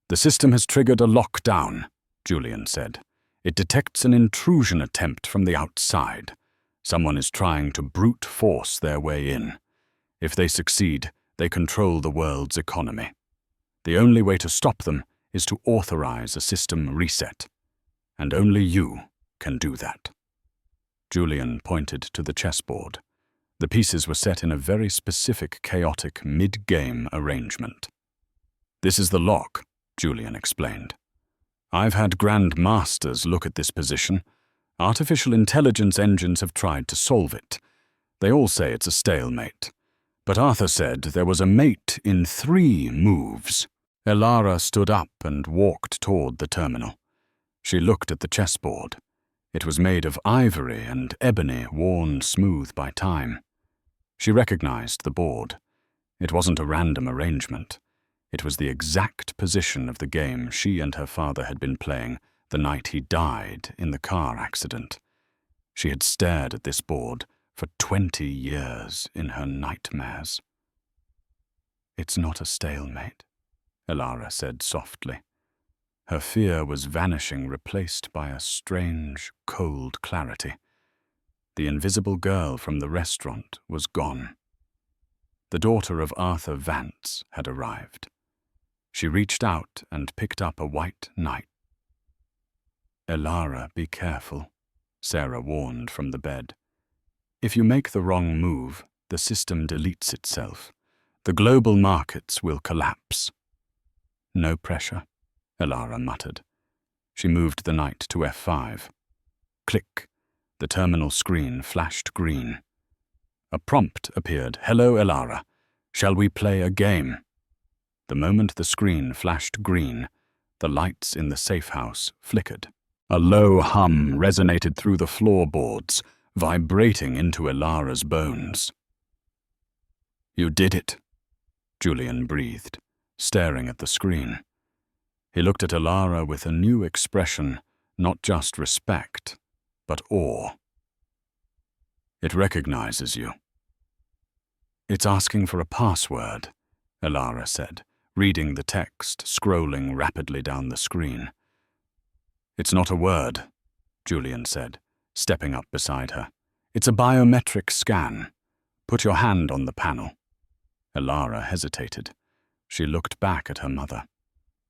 The system has triggered a lockdown, Julian said. It detects an intrusion attempt from the outside. Someone is trying to brute force their way in. If they succeed, they control the world's economy. The only way to stop them is to authorize a system reset. And only you can do that. Julian pointed to the chessboard. The pieces were set in a very specific, chaotic, mid-game arrangement. This is the lock, Julian explained. I've had Grand Masters look at this position. Artificial intelligence engines have tried to solve it. They all say it's a stalemate. But Arthur said there was a mate in 3 moves. Elara stood up and walked toward the terminal. She looked at the chessboard. It was made of ivory and ebony worn smooth by time. She recognized the board. It wasn't a random arrangement. It was the exact position of the game she and her father had been playing the night he died in the car accident. She had stared at this board for 20 years in her nightmares. It's not a stalemate, Elara said softly. Her fear was vanishing, replaced by a strange, cold clarity. The invisible girl from the restaurant was gone. The daughter of Arthur Vance had arrived. She reached out and picked up a white knight. Elara, be careful, Sarah warned from the bed. If you make the wrong move, the system deletes itself. The global markets will collapse. No pressure, Elara muttered. She moved the knight to F5. Click. The terminal screen flashed green. A prompt appeared. Hello, Elara. Shall we play a game? The moment the screen flashed green, the lights in the safe house flickered. A low hum resonated through the floorboards, vibrating into Elara's bones. You did it, Julian breathed, staring at the screen. He looked at Elara with a new expression, not just respect, but awe. It recognizes you. It's asking for a password, Elara said, reading the text, scrolling rapidly down the screen. It's not a word, Julian said, stepping up beside her. It's a biometric scan. Put your hand on the panel. Elara hesitated. She looked back at her mother.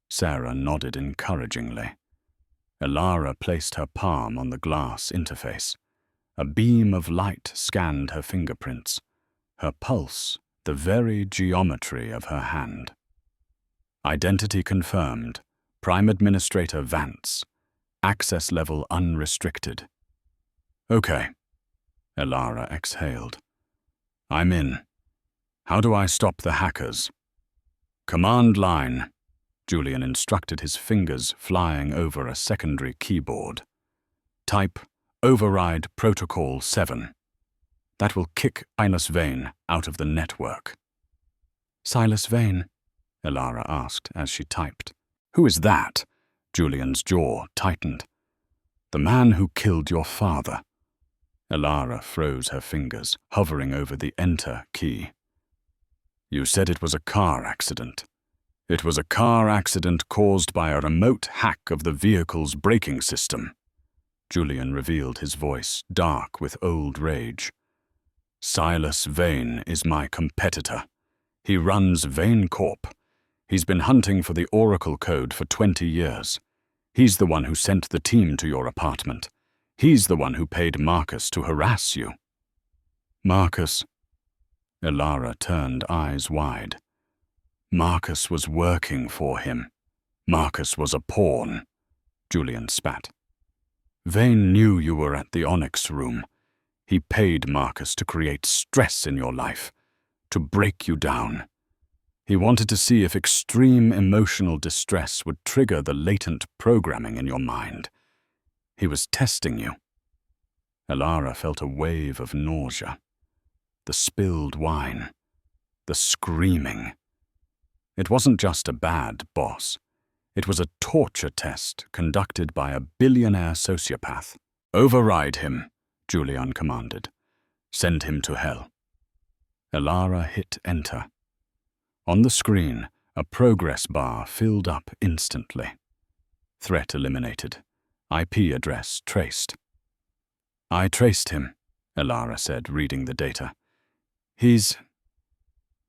Sarah nodded encouragingly. Elara placed her palm on the glass interface. A beam of light scanned her fingerprints. Her pulse the very geometry of her hand. Identity confirmed. Prime Administrator Vance. Access level unrestricted. Okay. Elara exhaled. I'm in. How do I stop the hackers? Command line. Julian instructed, his fingers flying over a secondary keyboard. Type Override Protocol 7. That will kick Silas Vane out of the network. Silas Vane? Elara asked as she typed. Who is that? Julian's jaw tightened. The man who killed your father. Elara froze her fingers, hovering over the Enter key. You said it was a car accident. It was a car accident caused by a remote hack of the vehicle's braking system. Julian revealed, his voice dark with old rage. Silas Vane is my competitor. He runs Vane Corp. He's been hunting for the Oracle code for 20 years. He's the one who sent the team to your apartment. He's the one who paid Marcus to harass you. Marcus? Elara turned, eyes wide. Marcus was working for him. Marcus was a pawn. Julian spat. Vane knew you were at the Onyx room. He paid Marcus to create stress in your life, to break you down. He wanted to see if extreme emotional distress would trigger the latent programming in your mind. He was testing you. Elara felt a wave of nausea. The spilled wine. The screaming. It wasn't just a bad boss. It was a torture test conducted by a billionaire sociopath. Override him, Julian commanded. Send him to hell. Elara hit enter. On the screen, a progress bar filled up instantly. Threat eliminated. IP address traced. I traced him, Elara said, reading the data. He's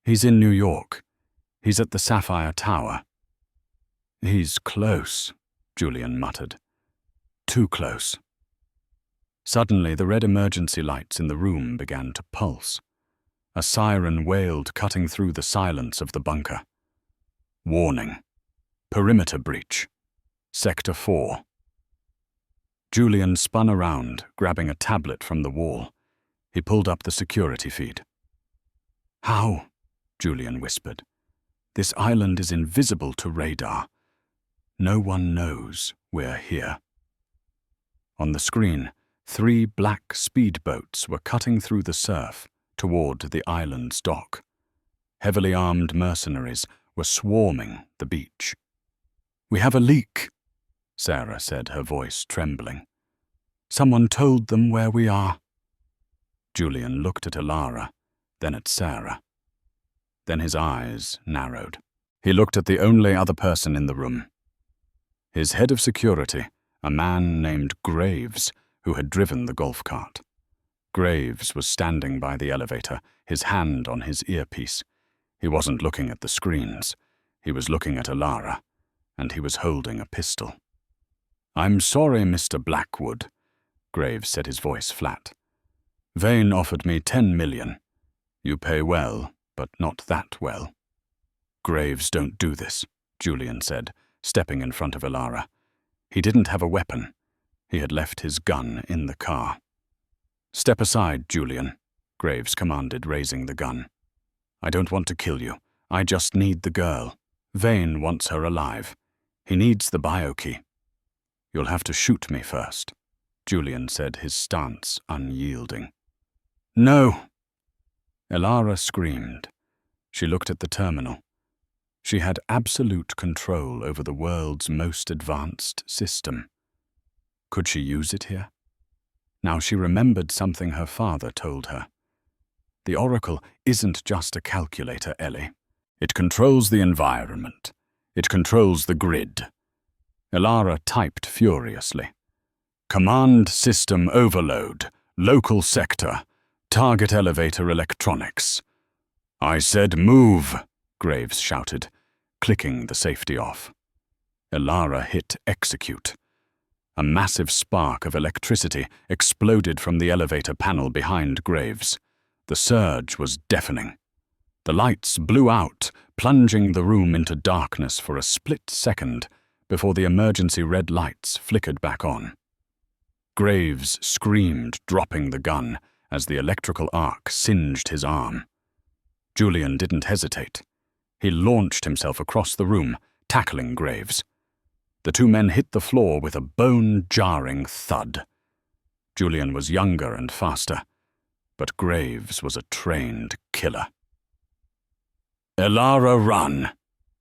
in New York. He's at the Sapphire Tower. He's close, Julian muttered. Too close. Suddenly, the red emergency lights in the room began to pulse. A siren wailed, cutting through the silence of the bunker. Warning. Perimeter breach. Sector 4. Julian spun around, grabbing a tablet from the wall. He pulled up the security feed. How? Julian whispered. This island is invisible to radar. No one knows we're here. On the screen, 3 black speedboats were cutting through the surf toward the island's dock. Heavily armed mercenaries were swarming the beach. We have a leak, Sarah said, her voice trembling. Someone told them where we are. Julian looked at Elara, then at Sarah. Then his eyes narrowed. He looked at the only other person in the room. His head of security, a man named Graves, who had driven the golf cart. Graves was standing by the elevator, his hand on his earpiece. He wasn't looking at the screens. He was looking at Elara, and he was holding a pistol. I'm sorry, Mr. Blackwood, Graves said, his voice flat. Vane offered me 10 million. You pay well, but not that well. Graves, don't do this, Julian said, stepping in front of Elara. He didn't have a weapon. He had left his gun in the car. Step aside, Julian, Graves commanded, raising the gun. I don't want to kill you. I just need the girl. Vane wants her alive. He needs the biokey. You'll have to shoot me first, Julian said, his stance unyielding. No! Elara screamed. She looked at the terminal. She had absolute control over the world's most advanced system. Could she use it here? Now she remembered something her father told her. The Oracle isn't just a calculator, Ellie. It controls the environment. It controls the grid. Elara typed furiously. Command system overload. Local sector. Target elevator electronics. I said move, Graves shouted, clicking the safety off. Elara hit execute. A massive spark of electricity exploded from the elevator panel behind Graves. The surge was deafening. The lights blew out, plunging the room into darkness for a split second before the emergency red lights flickered back on. Graves screamed, dropping the gun as the electrical arc singed his arm. Julian didn't hesitate. He launched himself across the room, tackling Graves. The two men hit the floor with a bone-jarring thud. Julian was younger and faster, but Graves was a trained killer. "Elara, run!"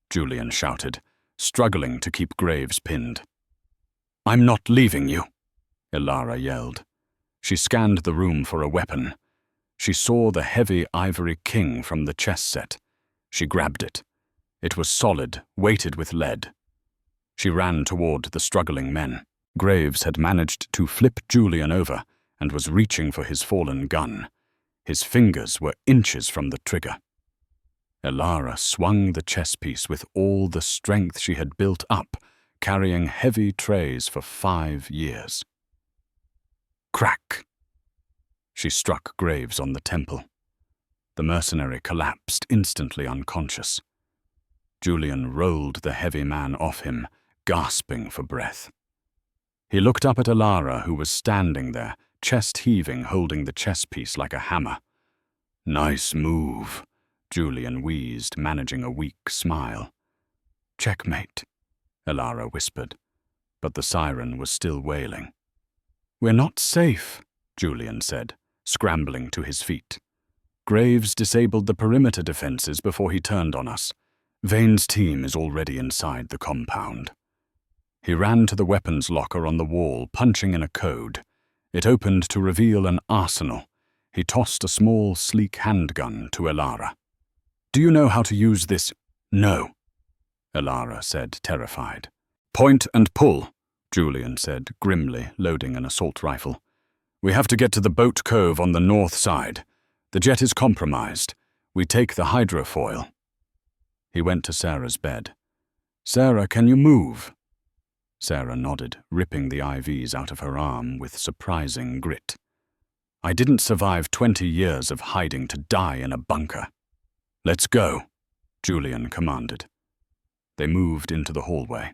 Julian shouted, struggling to keep Graves pinned. "I'm not leaving you," Elara yelled. She scanned the room for a weapon. She saw the heavy ivory king from the chess set. She grabbed it. It was solid, weighted with lead. She ran toward the struggling men. Graves had managed to flip Julian over and was reaching for his fallen gun. His fingers were inches from the trigger. Elara swung the chess piece with all the strength she had built up, carrying heavy trays for 5 years. Crack! She struck Graves on the temple. The mercenary collapsed, instantly unconscious. Julian rolled the heavy man off him, gasping for breath. He looked up at Elara, who was standing there, chest heaving, holding the chess piece like a hammer. "Nice move," Julian wheezed, managing a weak smile. "Checkmate," Elara whispered, but the siren was still wailing. "We're not safe," Julian said, scrambling to his feet. "Graves disabled the perimeter defenses before he turned on us. Vane's team is already inside the compound." He ran to the weapons locker on the wall, punching in a code. It opened to reveal an arsenal. He tossed a small, sleek handgun to Elara. "Do you know how to use this?" "No," Elara said, terrified. "Point and pull," Julian said, grimly, loading an assault rifle. "We have to get to the boat cove on the north side. The jet is compromised. We take the hydrofoil." He went to Sarah's bed. "Sarah, can you move?" Sarah nodded, ripping the IVs out of her arm with surprising grit. "I didn't survive 20 years of hiding to die in a bunker." "Let's go," Julian commanded. They moved into the hallway.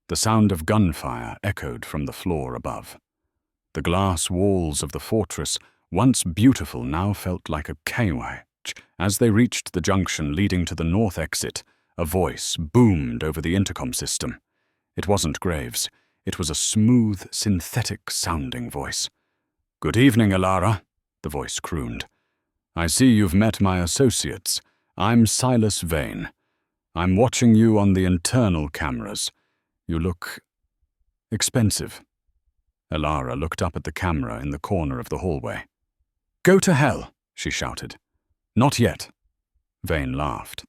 The sound of gunfire echoed from the floor above. The glass walls of the fortress, once beautiful, now felt like a cage. As they reached the junction leading to the north exit, a voice boomed over the intercom system. It wasn't Graves. It was a smooth, synthetic-sounding voice. "Good evening, Elara," the voice crooned. "I see you've met my associates. I'm Silas Vane. I'm watching you on the internal cameras. You look expensive." Elara looked up at the camera in the corner of the hallway. "Go to hell," she shouted. "Not yet." Vane laughed.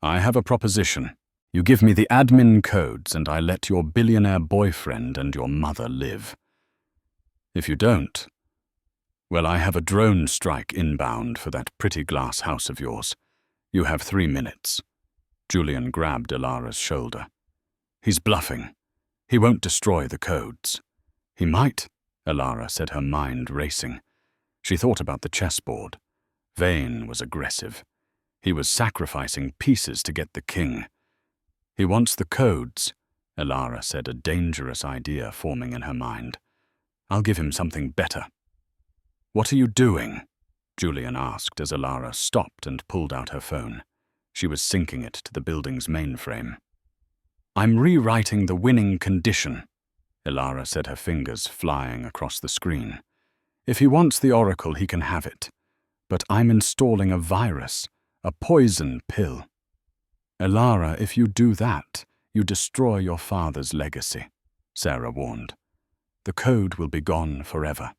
"I have a proposition. You give me the admin codes and I let your billionaire boyfriend and your mother live. If you don't, well, I have a drone strike inbound for that pretty glass house of yours. You have 3 minutes. Julian grabbed Elara's shoulder. "He's bluffing. He won't destroy the codes." "He might," Elara said, her mind racing. She thought about the chessboard. Vane was aggressive. He was sacrificing pieces to get the king. "He wants the codes," Elara said, a dangerous idea forming in her mind. "I'll give him something better." "What are you doing?" Julian asked as Elara stopped and pulled out her phone. She was syncing it to the building's mainframe. "I'm rewriting the winning condition," Elara said, her fingers flying across the screen. "If he wants the oracle, he can have it. But I'm installing a virus, a poison pill." "Elara, if you do that, you destroy your father's legacy," Sarah warned. "The code will be gone forever."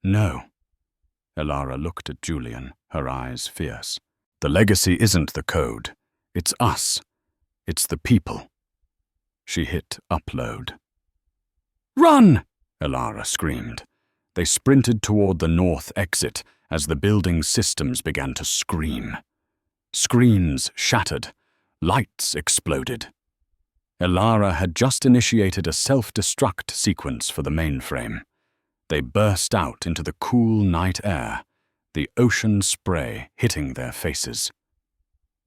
"No." Elara looked at Julian, her eyes fierce. "The legacy isn't the code. It's us. It's the people." She hit upload. "Run!" Elara screamed. They sprinted toward the north exit as the building's systems began to scream. Screens shattered. Lights exploded. Elara had just initiated a self-destruct sequence for the mainframe. They burst out into the cool night air, the ocean spray hitting their faces.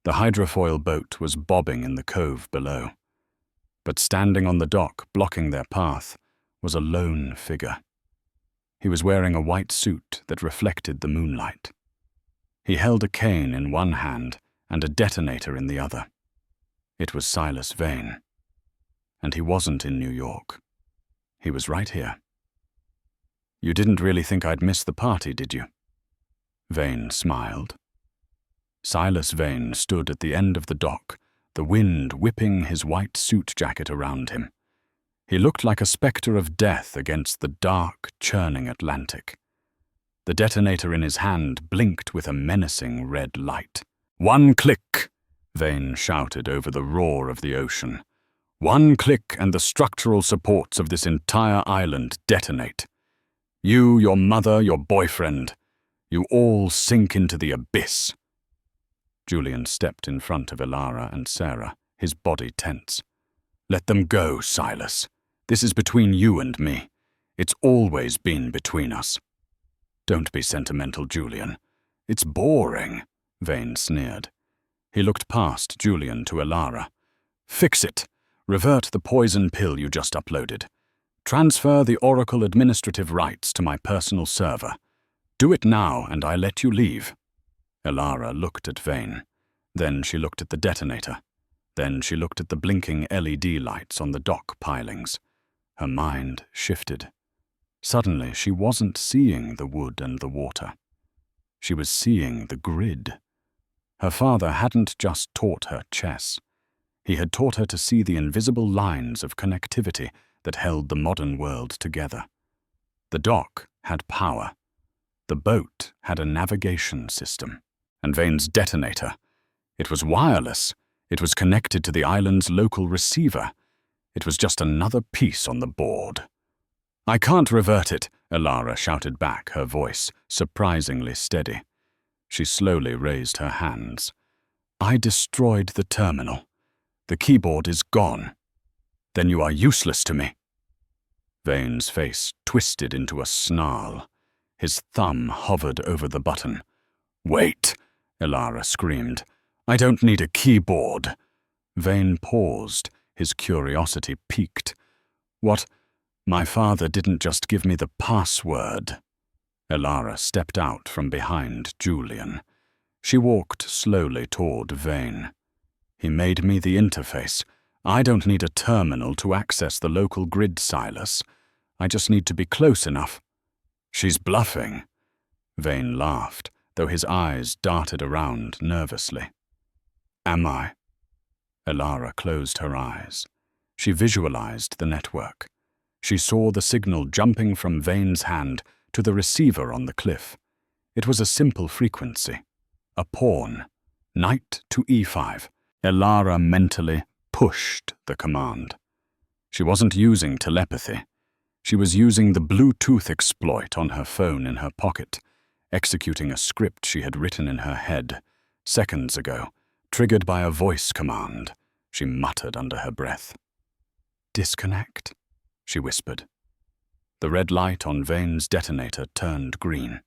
The hydrofoil boat was bobbing in the cove below, but standing on the dock, blocking their path, was a lone figure. He was wearing a white suit that reflected the moonlight. He held a cane in one hand and a detonator in the other. It was Silas Vane. And he wasn't in New York. He was right here. "You didn't really think I'd miss the party, did you?" Vane smiled. Silas Vane stood at the end of the dock, the wind whipping his white suit jacket around him. He looked like a spectre of death against the dark, churning Atlantic. The detonator in his hand blinked with a menacing red light. "One click!" Vane shouted over the roar of the ocean. "One click and the structural supports of this entire island detonate. You, your mother, your boyfriend, you all sink into the abyss." Julian stepped in front of Elara and Sarah, his body tense. "Let them go, Silas. This is between you and me. It's always been between us." "Don't be sentimental, Julian. It's boring," Vane sneered. He looked past Julian to Elara. "Fix it. Revert the poison pill you just uploaded. Transfer the Oracle administrative rights to my personal server. Do it now and I let you leave." Elara looked at Vane. Then she looked at the detonator. Then she looked at the blinking LED lights on the dock pilings. Her mind shifted. Suddenly, she wasn't seeing the wood and the water. She was seeing the grid. Her father hadn't just taught her chess. He had taught her to see the invisible lines of connectivity that held the modern world together. The dock had power. The boat had a navigation system. And Vane's detonator. It was wireless. It was connected to the island's local receiver. It was just another piece on the board. "I can't revert it," Elara shouted back, her voice surprisingly steady. She slowly raised her hands. "I destroyed the terminal. The keyboard is gone. Then you are useless to me." Vane's face twisted into a snarl. His thumb hovered over the button. "Wait!" Elara screamed. "I don't need a keyboard." Vane paused, his curiosity piqued. "What? My father didn't just give me the password." Elara stepped out from behind Julian. She walked slowly toward Vane. "He made me the interface. I don't need a terminal to access the local grid, Silas. I just need to be close enough." "She's bluffing." Vane laughed, though his eyes darted around nervously. "Am I?" Elara closed her eyes. She visualized the network. She saw the signal jumping from Vane's hand to the receiver on the cliff. It was a simple frequency. A pawn. Knight to e5. Elara mentally pushed the command. She wasn't using telepathy. She was using the Bluetooth exploit on her phone in her pocket, executing a script she had written in her head seconds ago, triggered by a voice command, she muttered under her breath. "Disconnect," she whispered. The red light on Vane's detonator turned green.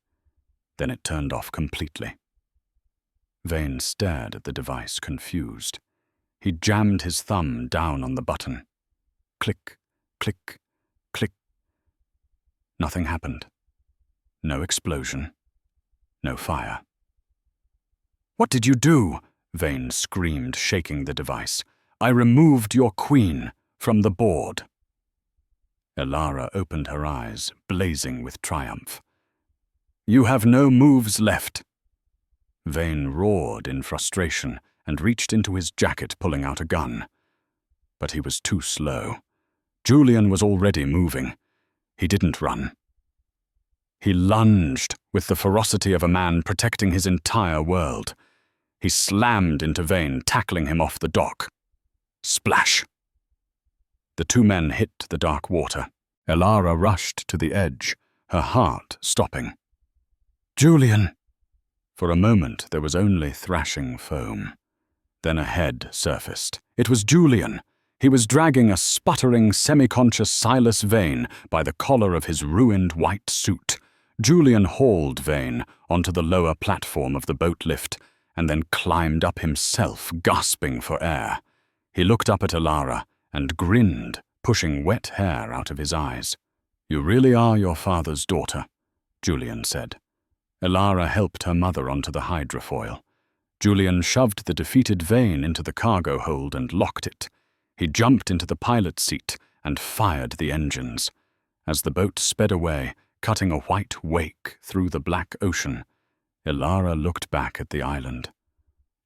Then it turned off completely. Vane stared at the device, confused. He jammed his thumb down on the button. Click, click, click. Nothing happened. No explosion. No fire. "What did you do?" Vane screamed, shaking the device. "I removed your queen from the board." Elara opened her eyes, blazing with triumph. "You have no moves left." Vane roared in frustration and reached into his jacket, pulling out a gun. But he was too slow. Julian was already moving. He didn't run. He lunged with the ferocity of a man protecting his entire world. He slammed into Vane, tackling him off the dock. Splash! The two men hit the dark water. Elara rushed to the edge, her heart stopping. "Julian!" For a moment there was only thrashing foam. Then a head surfaced. It was Julian. He was dragging a sputtering, semi-conscious Silas Vane by the collar of his ruined white suit. Julian hauled Vane onto the lower platform of the boat lift and then climbed up himself, gasping for air. He looked up at Elara and grinned, pushing wet hair out of his eyes. "You really are your father's daughter," Julian said. Elara helped her mother onto the hydrofoil. Julian shoved the defeated Vane into the cargo hold and locked it. He jumped into the pilot's seat and fired the engines. As the boat sped away, cutting a white wake through the black ocean, Elara looked back at the island.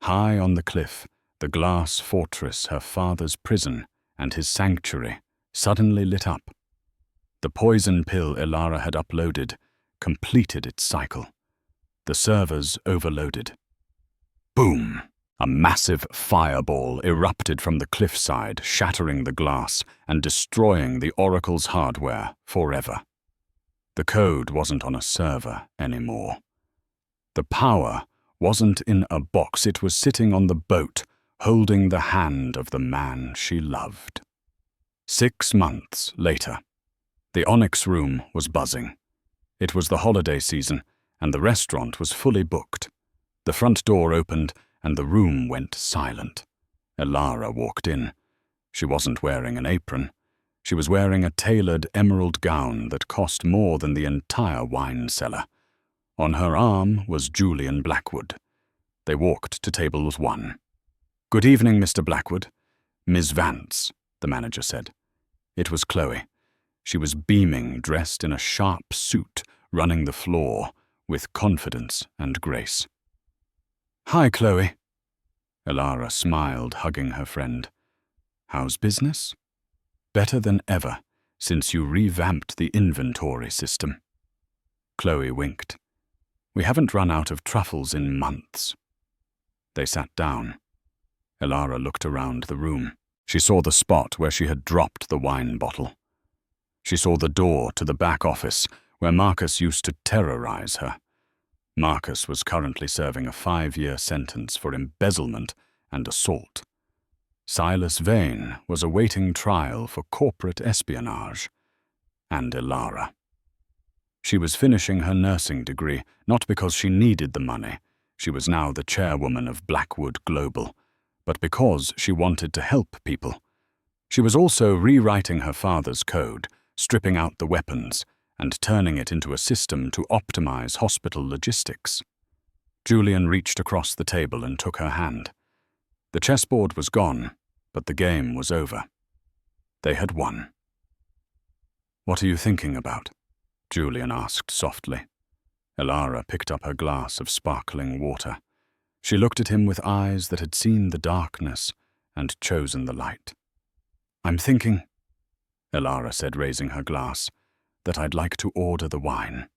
High on the cliff, the glass fortress, her father's prison and his sanctuary, suddenly lit up. The poison pill Elara had uploaded completed its cycle. The servers overloaded. Boom! A massive fireball erupted from the cliffside, shattering the glass and destroying the Oracle's hardware forever. The code wasn't on a server anymore. The power wasn't in a box, it was sitting on the boat, holding the hand of the man she loved. 6 months later, the Onyx room was buzzing. It was the holiday season, and the restaurant was fully booked. The front door opened, and the room went silent. Elara walked in. She wasn't wearing an apron. She was wearing a tailored emerald gown that cost more than the entire wine cellar. On her arm was Julian Blackwood. They walked to table 1. "Good evening, Mr. Blackwood." "Ms. Vance," the manager said. It was Chloe. She was beaming, dressed in a sharp suit, running the floor with confidence and grace. "Hi, Chloe." Elara smiled, hugging her friend. "How's business?" "Better than ever, since you revamped the inventory system." Chloe winked. "We haven't run out of truffles in months." They sat down. Elara looked around the room. She saw the spot where she had dropped the wine bottle. She saw the door to the back office where Marcus used to terrorize her. Marcus was currently serving a 5-year sentence for embezzlement and assault. Silas Vane was awaiting trial for corporate espionage. And Elara. She was finishing her nursing degree, not because she needed the money. She was now the chairwoman of Blackwood Global, but because she wanted to help people. She was also rewriting her father's code, stripping out the weapons, and turning it into a system to optimize hospital logistics. Julian reached across the table and took her hand. The chessboard was gone, but the game was over. They had won. "What are you thinking about?" Julian asked softly. Elara picked up her glass of sparkling water. She looked at him with eyes that had seen the darkness and chosen the light. "I'm thinking," Elara said, raising her glass, "that I'd like to order the wine.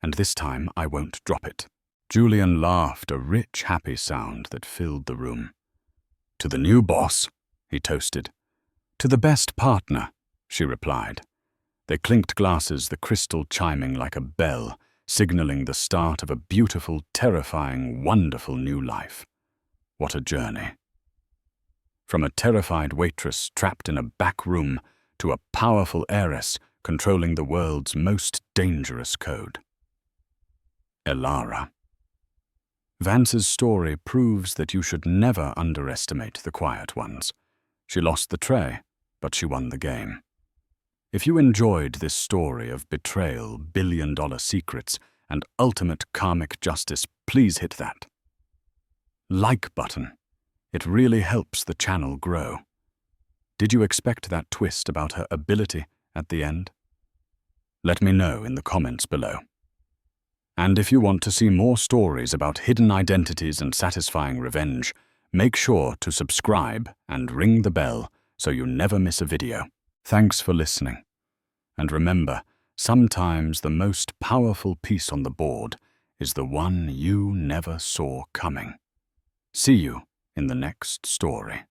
And this time I won't drop it." Julian laughed, a rich, happy sound that filled the room. "To the new boss," he toasted. "To the best partner," she replied. They clinked glasses, the crystal chiming like a bell, signaling the start of a beautiful, terrifying, wonderful new life. What a journey. From a terrified waitress trapped in a back room to a powerful heiress controlling the world's most dangerous code. Elara. Vance's story proves that you should never underestimate the quiet ones. She lost the tray, but she won the game. If you enjoyed this story of betrayal, billion-dollar secrets, and ultimate karmic justice, please hit that like button. It really helps the channel grow. Did you expect that twist about her ability at the end? Let me know in the comments below. And if you want to see more stories about hidden identities and satisfying revenge, make sure to subscribe and ring the bell so you never miss a video. Thanks for listening. And remember, sometimes the most powerful piece on the board is the one you never saw coming. See you in the next story.